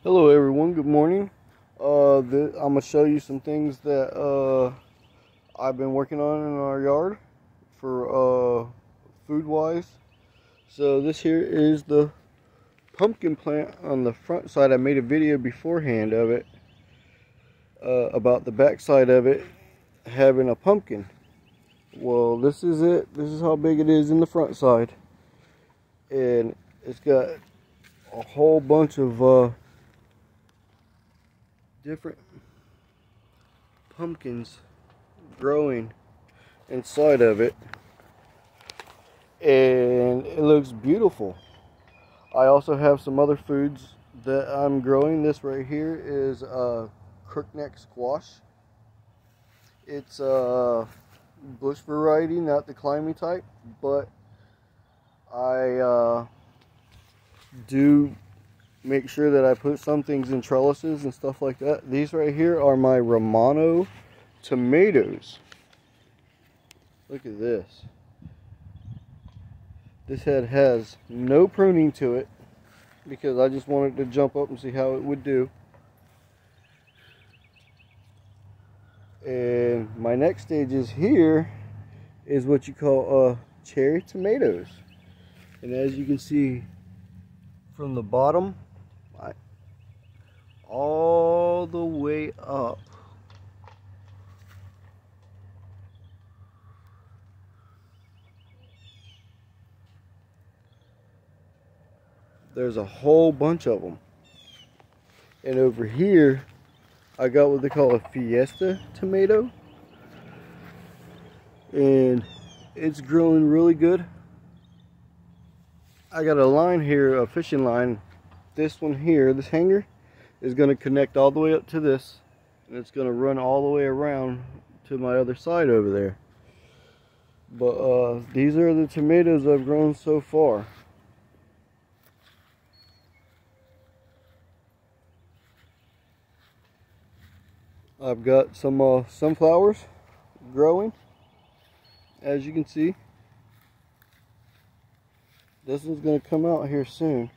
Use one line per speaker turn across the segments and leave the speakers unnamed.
Hello everyone, good morning. I'm going to show you some things that I've been working on in our yard for food wise. So this here is the pumpkin plant on the front side. I made a video beforehand of it about the back side of it having a pumpkin. Well, this is it. This is how big it is in the front side. And it's got a whole bunch of different pumpkins growing inside of it, and it looks beautiful. I also have some other foods that I'm growing. This right here is crookneck squash. It's a bush variety, not the climby type, but I do make sure that I put some things in trellises and stuff like that. These right here are my Romano tomatoes. Look at this. This head has no pruning to it because I just wanted to jump up and see how it would do. And my next stage is here is what you call cherry tomatoes. And as you can see from the bottom all the way up, there's a whole bunch of them. And over here I got what they call a Fiesta tomato, and it's growing really good. I got a line here, a fishing line. This one here, this hanger, is going to connect all the way up to this, and it's going to run all the way around to my other side over there. But these are the tomatoes I've grown so far. I've got some sunflowers growing, as you can see. This one's going to come out here soon.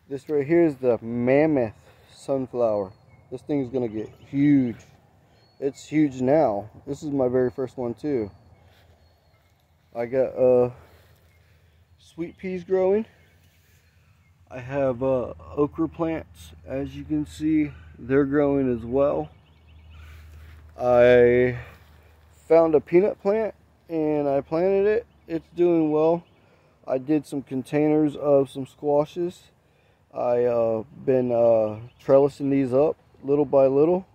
This right here is the mammoth sunflower. This thing's going to get huge. It's huge now. This is my very first one too. I got sweet peas growing. I have okra plants. As you can see, they're growing as well. I found a peanut plant and I planted it. It's doing well. I did some containers of some squashes. I been trellising these up little by little.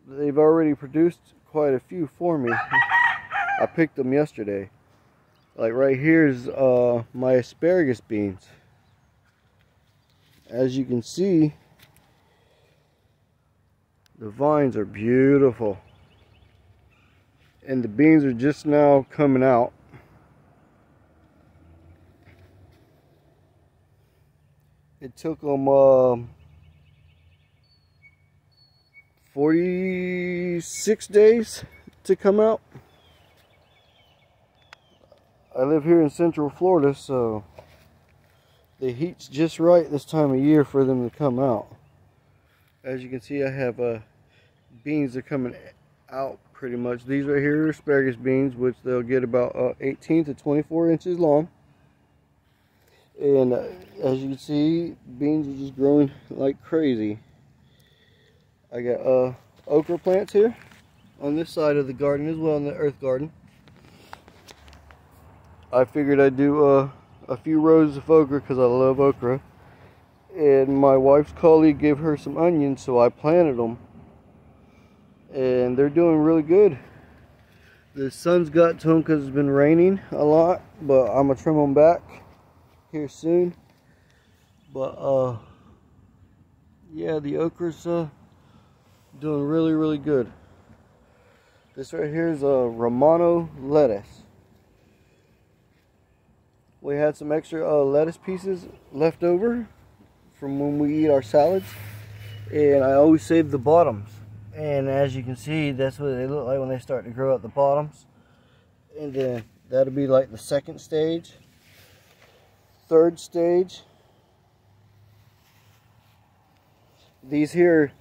They've already produced quite a few for me. I picked them yesterday. Like right here's my asparagus beans. As you can see, the vines are beautiful. And the beans are just now coming out. It took them 46 days to come out. I live here in Central Florida, so the heat's just right this time of year for them to come out. As you can see, I have beans that are coming out pretty much. These right here are asparagus beans, which they'll get about 18 to 24 inches long. And as you can see, beans are just growing like crazy. I got okra plants here on this side of the garden as well, in the earth garden. I figured I'd do a few rows of okra because I love okra. And my wife's colleague gave her some onions, so I planted them. And they're doing really good. The sun's got to them because it's been raining a lot, but I'm going to trim them back here soon. But yeah, the okra's doing really good. This right here is a Romano lettuce. We had some extra lettuce pieces left over from when we eat our salads, and I always save the bottoms. And as you can see, that's what they look like when they start to grow out the bottoms. And then that'll be like the second stage. third stage. These here,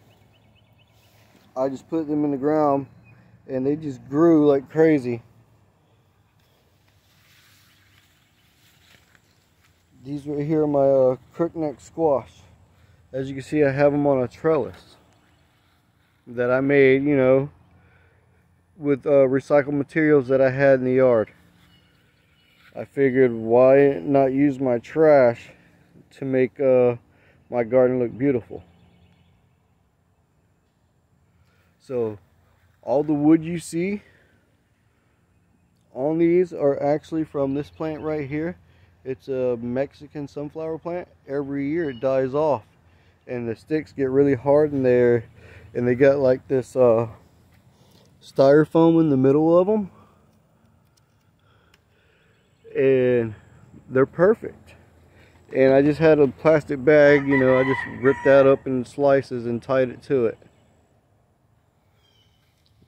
I just put them in the ground and they just grew like crazy. These right here are my crookneck squash. As you can see, I have them on a trellis that I made, you know, with recycled materials that I had in the yard. I figured, why not use my trash to make my garden look beautiful. So all the wood you see on these are actually from this plant right here. It's a Mexican sunflower plant. Every year it dies off and the sticks get really hard in there, and they got like this styrofoam in the middle of them, and they're perfect. And I just had a plastic bag, you know, I just ripped that up in slices and tied it to it.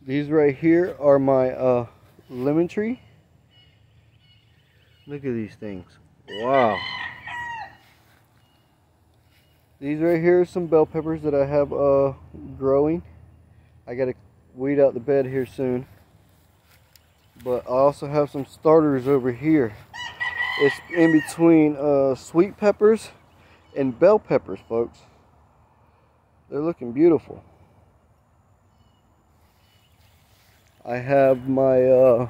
These right here are my lemon tree. Look at these things. Wow. These right here are some bell peppers that I have growing. I gotta weed out the bed here soon. But I also have some starters over here. It's in between sweet peppers and bell peppers, folks. They're looking beautiful. I have my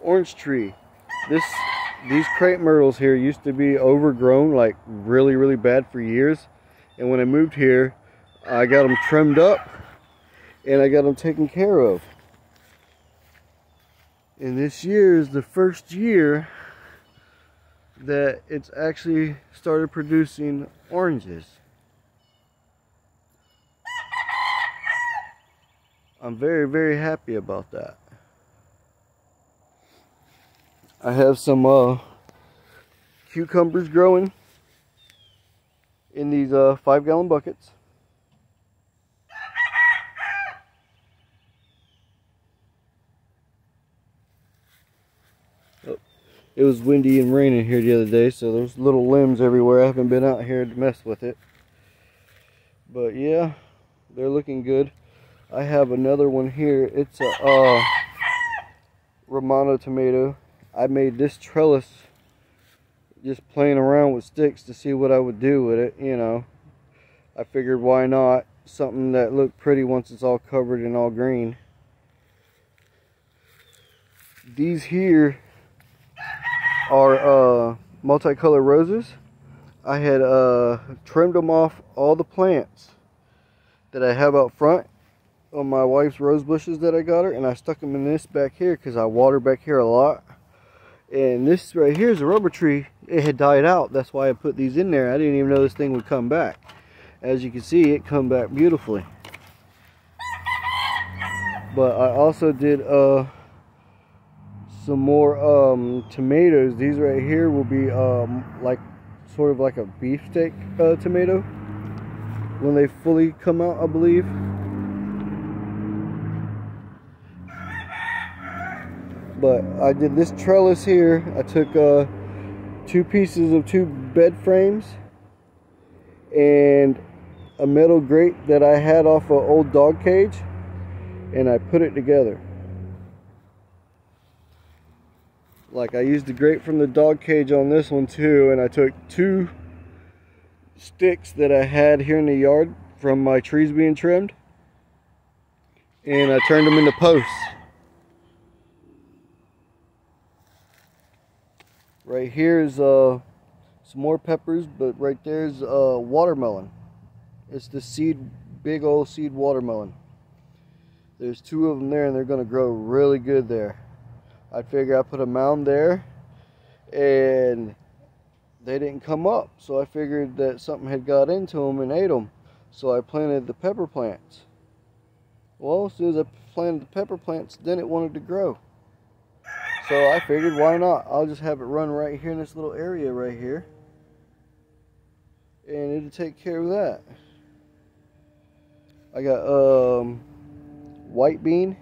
orange tree. These crepe myrtles here used to be overgrown, like really bad for years. And when I moved here, I got them trimmed up and I got them taken care of. And this year is the first year that it's actually started producing oranges. I'm very happy about that. I have some cucumbers growing in these 5-gallon buckets. Oh, it was windy and raining here the other day, so there's little limbs everywhere. I haven't been out here to mess with it. But yeah, they're looking good. I have another one here. It's a Romano tomato. I made this trellis just playing around with sticks to see what I would do with it, you know. I figured, why not? Something that looked pretty once it's all covered in all green. These here are multicolored roses. I had trimmed them off all the plants that I have out front on my wife's rose bushes that I got her, and I stuck them in this back here because I water back here a lot. And this right here is a rubber tree. It had died out. That's why I put these in there. I didn't even know this thing would come back. As you can see, it come back beautifully. But I also did some more tomatoes. These right here will be like sort of like a beefsteak tomato when they fully come out, I believe. But I did this trellis here. I took 2 pieces of 2 bed frames and a metal grate that I had off an old dog cage, and I put it together. Like, I used the grate from the dog cage on this one too, and I took 2 sticks that I had here in the yard from my trees being trimmed, and I turned them into posts. Right here is some more peppers, but right there is watermelon. It's the seed, big old seed watermelon. There's 2 of them there, and they're going to grow really good there. I figure I put a mound there, and they didn't come up, so I figured that something had got into them and ate them. So I planted the pepper plants. Well, as soon as I planted the pepper plants, then it wanted to grow. So I figured, why not? I'll just have it run right here in this little area right here, and it'll take care of that. I got white bean.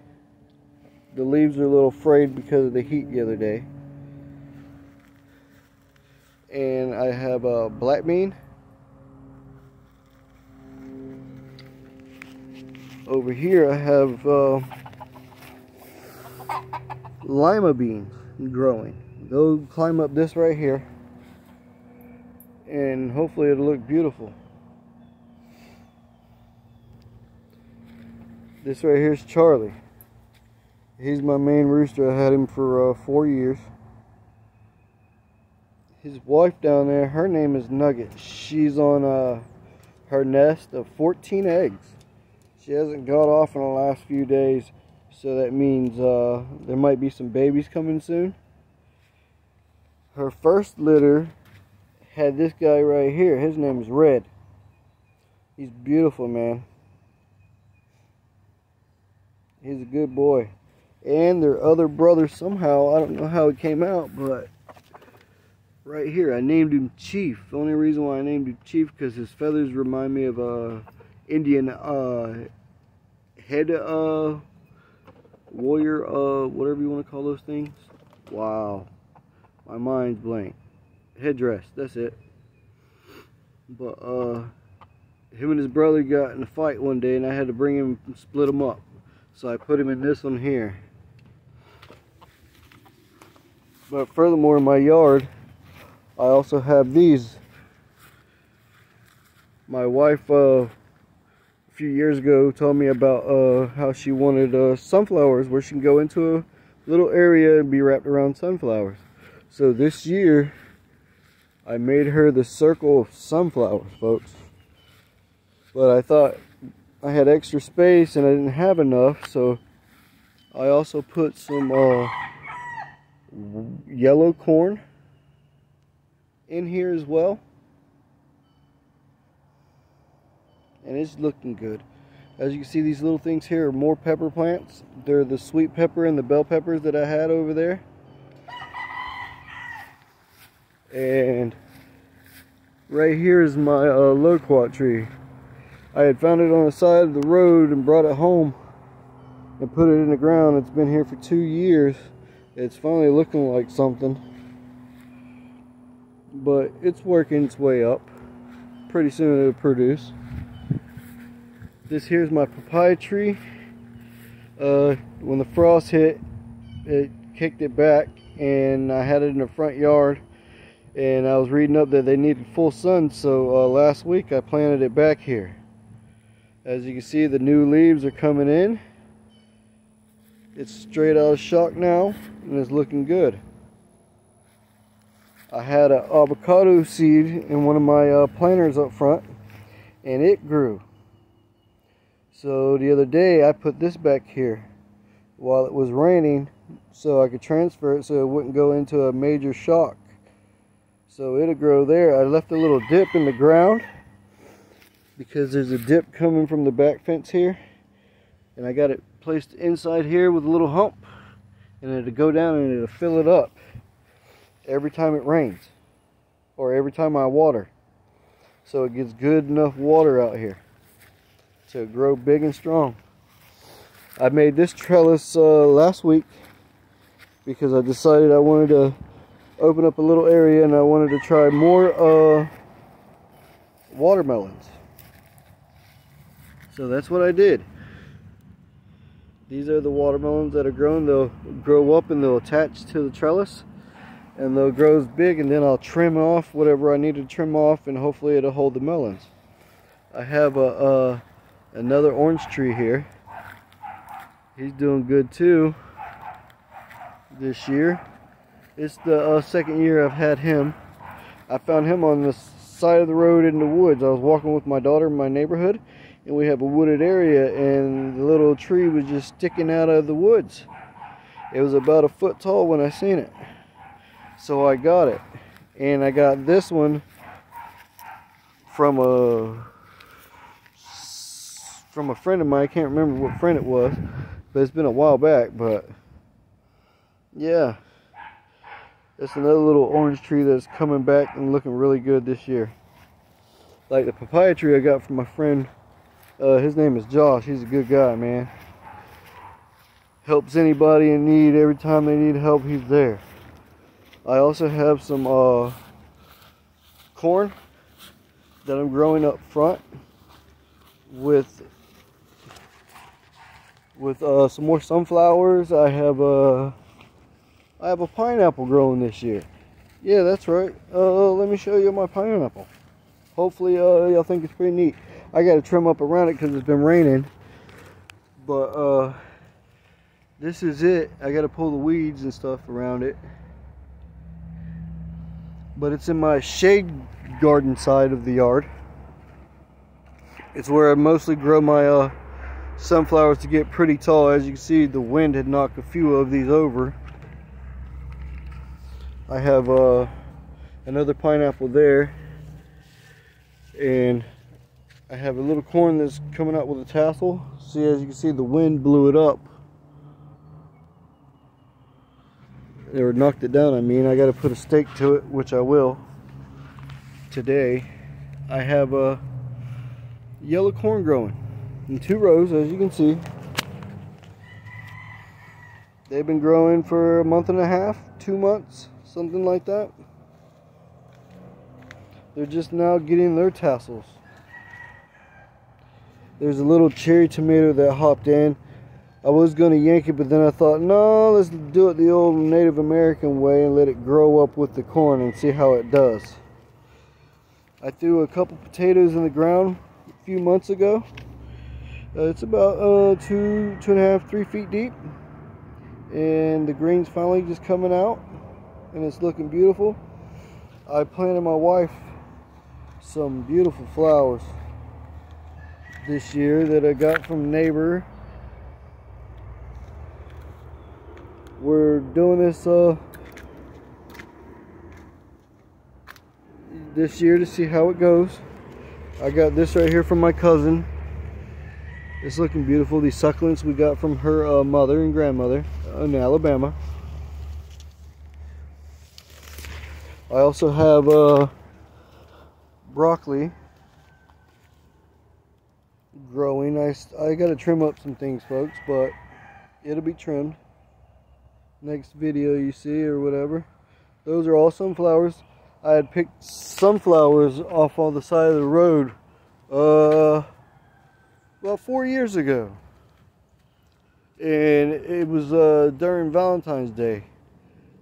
The leaves are a little frayed because of the heat the other day. and I have a black bean. Over here I have lima beans growing. They'll climb up this right here, and hopefully it'll look beautiful. This right here is Charlie. He's my main rooster. I had him for 4 years. His wife down there, her name is Nugget. She's on her nest of 14 eggs. She hasn't got off in the last few days, so that means there might be some babies coming soon. Her first litter had this guy right here. His name is Red. He's beautiful, man. He's a good boy. And their other brother somehow, I don't know how it came out, but right here I named him Chief. The only reason why I named him Chief because his feathers remind me of Indian head warrior, whatever you want to call those things. Wow, my mind's blank. Headdress, that's it. But him and his brother got in a fight one day, and I had to bring him and split him up. So I put him in this one here. But furthermore, in my yard, I also have these. My wife a few years ago told me about how she wanted sunflowers where she can go into a little area and be wrapped around sunflowers. So this year I made her the circle of sunflowers, folks. But I thought I had extra space and I didn't have enough, so I also put some yellow corn in here as well. And it's looking good. As you can see, these little things here are more pepper plants. They're the sweet pepper and the bell peppers that I had over there. And right here is my loquat tree. I had found it on the side of the road and brought it home and put it in the ground. It's been here for 2 years. It's finally looking like something, but it's working its way up. Pretty soon it'll produce. This here's my papaya tree. When the frost hit, it kicked it back, and I had it in the front yard, and I was reading up that they needed full sun, so last week I planted it back here. As you can see, the new leaves are coming in. It's straight out of shock now, and it's looking good. I had an avocado seed in one of my planters up front, and it grew. So the other day I put this back here while it was raining so I could transfer it so it wouldn't go into a major shock. So it'll grow there. I left a little dip in the ground because there's a dip coming from the back fence here, and I got it placed inside here with a little hump, and it'll go down and it'll fill it up every time it rains or every time I water, so it gets good enough water out here to grow big and strong. I made this trellis last week because I decided I wanted to open up a little area and I wanted to try more watermelons. So that's what I did. These are the watermelons that are grown. They'll grow up and they'll attach to the trellis, and they'll grow as big, and then I'll trim off whatever I need to trim off, and hopefully it'll hold the melons. I have another orange tree here. He's doing good too this year. It's the second year I've had him. I found him on the side of the road in the woods. I was walking with my daughter in my neighborhood, and we have a wooded area, and the little tree was just sticking out of the woods. It was about 1 foot tall when I seen it. So I got it. And I got this one from a friend of mine. I can't remember what friend it was, but it's been a while back. But yeah, that's another little orange tree that's coming back and looking really good this year. Like the papaya tree I got from my friend. His name is Josh. He's a good guy, man. Helps anybody in need. Every time they need help, he's there. I also have some corn that I'm growing up front with some more sunflowers. I have a pineapple growing this year. Yeah, that's right. Let me show you my pineapple. Hopefully y'all think it's pretty neat. I got to trim up around it because it's been raining, but this is it. I got to pull the weeds and stuff around it, but it's in my shade garden side of the yard. It's where I mostly grow my sunflowers to get pretty tall. As you can see, the wind had knocked a few of these over. I have another pineapple there, and I have a little corn that's coming out with a tassel. See, as you can see, the wind blew it up, or knocked it down. I mean, I got to put a stake to it, which I will today. I have a yellow corn growing in 2 rows, as you can see. They've been growing for a month and a half, 2 months, something like that. They're just now getting their tassels. There's a little cherry tomato that hopped in. I was going to yank it, but then I thought, no, let's do it the old Native American way and let it grow up with the corn and see how it does. I threw a couple potatoes in the ground a few months ago. It's about 2.5, 3 feet deep, and the green's finally just coming out, and it's looking beautiful. I planted my wife some beautiful flowers this year that I got from a neighbor. We're doing this year to see how it goes. I got this right here from my cousin. It's looking beautiful. These succulents we got from her mother and grandmother in Alabama. I also have broccoli growing. I got to trim up some things, folks, but it'll be trimmed next video you see or whatever. Those are all sunflowers. I had picked sunflowers off on the side of the road about 4 years ago, and it was during Valentine's Day.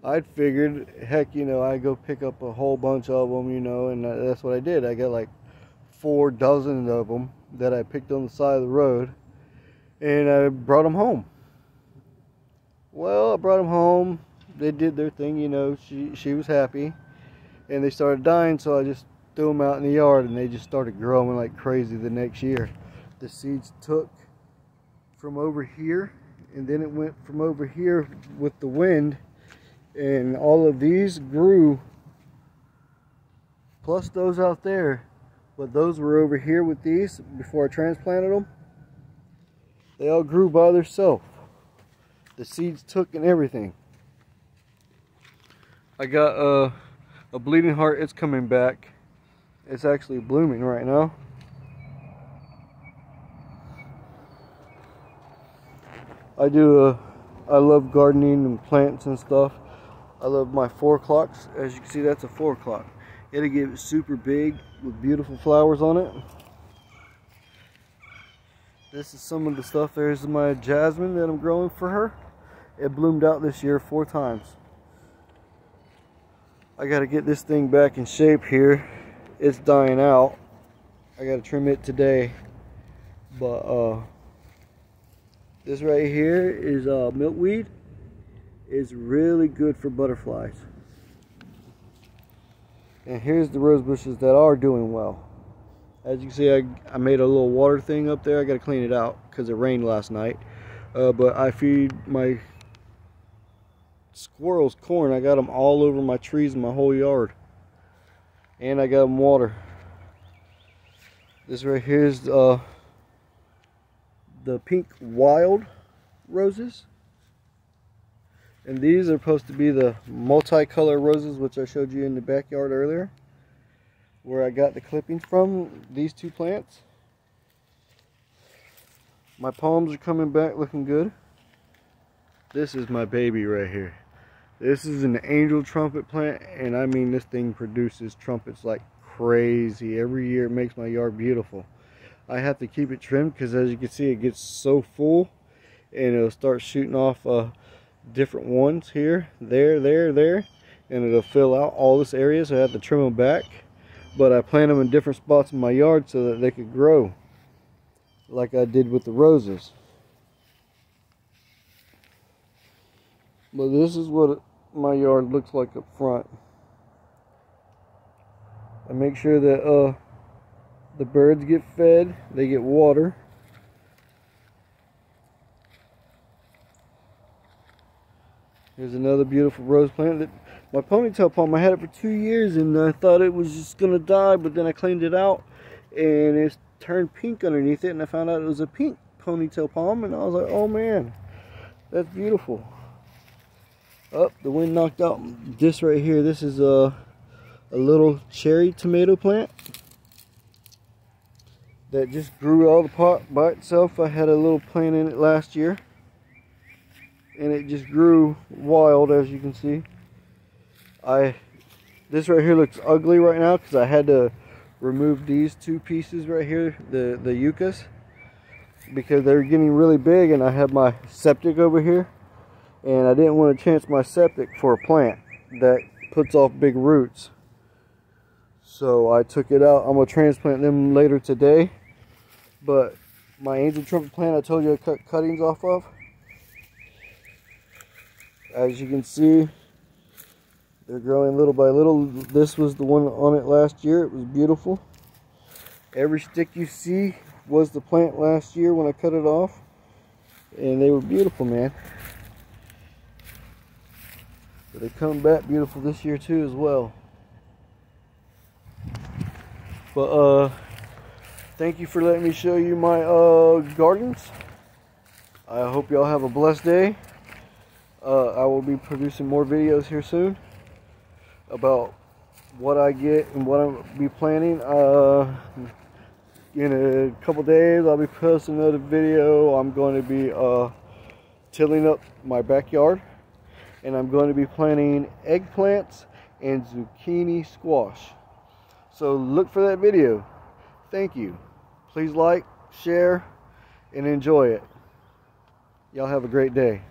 I'd figured, heck, you know, I'd go pick up a whole bunch of them, you know, and that's what I did. I got like 4 dozen of them that I picked on the side of the road, and I brought them home. Well, I brought them home. They did their thing, you know. She was happy, and they started dying, so I just threw them out in the yard, and they just started growing like crazy the next year. The seeds took from over here, and then it went from over here with the wind, and all of these grew, plus those out there, but those were over here with these before I transplanted them. They all grew by themselves. The seeds took and everything. I got a bleeding heart. It's coming back. It's actually blooming right now. I love gardening and plants and stuff. I love my 4 o'clocks. As you can see, that's a 4 o'clock. It'll get super big with beautiful flowers on it. This is some of the stuff. There's my jasmine that I'm growing for her. It bloomed out this year 4 times. I got to get this thing back in shape here. It's dying out. I got to trim it today. But this right here is milkweed. It's really good for butterflies. And here's the rose bushes that are doing well. As you can see, I made a little water thing up there. I got to clean it out because it rained last night. But I feed my squirrels corn. I got them all over my trees in my whole yard. And I got them water. This right here is the pink wild roses. And these are supposed to be the multicolor roses, which I showed you in the backyard earlier, where I got the clippings from, these 2 plants. My palms are coming back looking good. This is my baby right here. This is an angel trumpet plant, and I mean, this thing produces trumpets like crazy. Every year it makes my yard beautiful. I have to keep it trimmed because, as you can see, it gets so full, and it'll start shooting off different ones here, there, and it'll fill out all this area, so I have to trim them back. But I plant them in different spots in my yard so that they could grow like I did with the roses. But this is what my yard looks like up front. I make sure that the birds get fed, they get water. Here's another beautiful rose plant. That my ponytail palm, I had it for 2 years and I thought it was just gonna die, but then I cleaned it out and it turned pink underneath it, and I found out it was a pink ponytail palm, and I was like, oh man, that's beautiful. Oh, the wind knocked out this right here. This is a little cherry tomato plant that just grew out of the pot by itself. I had a little plant in it last year, and it just grew wild, as you can see. This right here looks ugly right now because I had to remove these two pieces right here, the yuccas, because they're getting really big, and I have my septic over here, and I didn't want to chance my septic for a plant that puts off big roots. So I took it out. I'm going to transplant them later today. But my angel trumpet plant, I told you I cut cuttings off of. As you can see, they're growing little by little. This was the one on it last year. It was beautiful. Every stick you see was the plant last year when I cut it off. And they were beautiful, man. But they come back beautiful this year too as well. But thank you for letting me show you my gardens. I hope y'all have a blessed day. I will be producing more videos here soon about what I get and what I'll be planting. In a couple days I'll be posting another video. I'm going to be tilling up my backyard, and I'm going to be planting eggplants and zucchini squash. So look for that video. Thank you. Please like, share, and enjoy it. Y'all have a great day.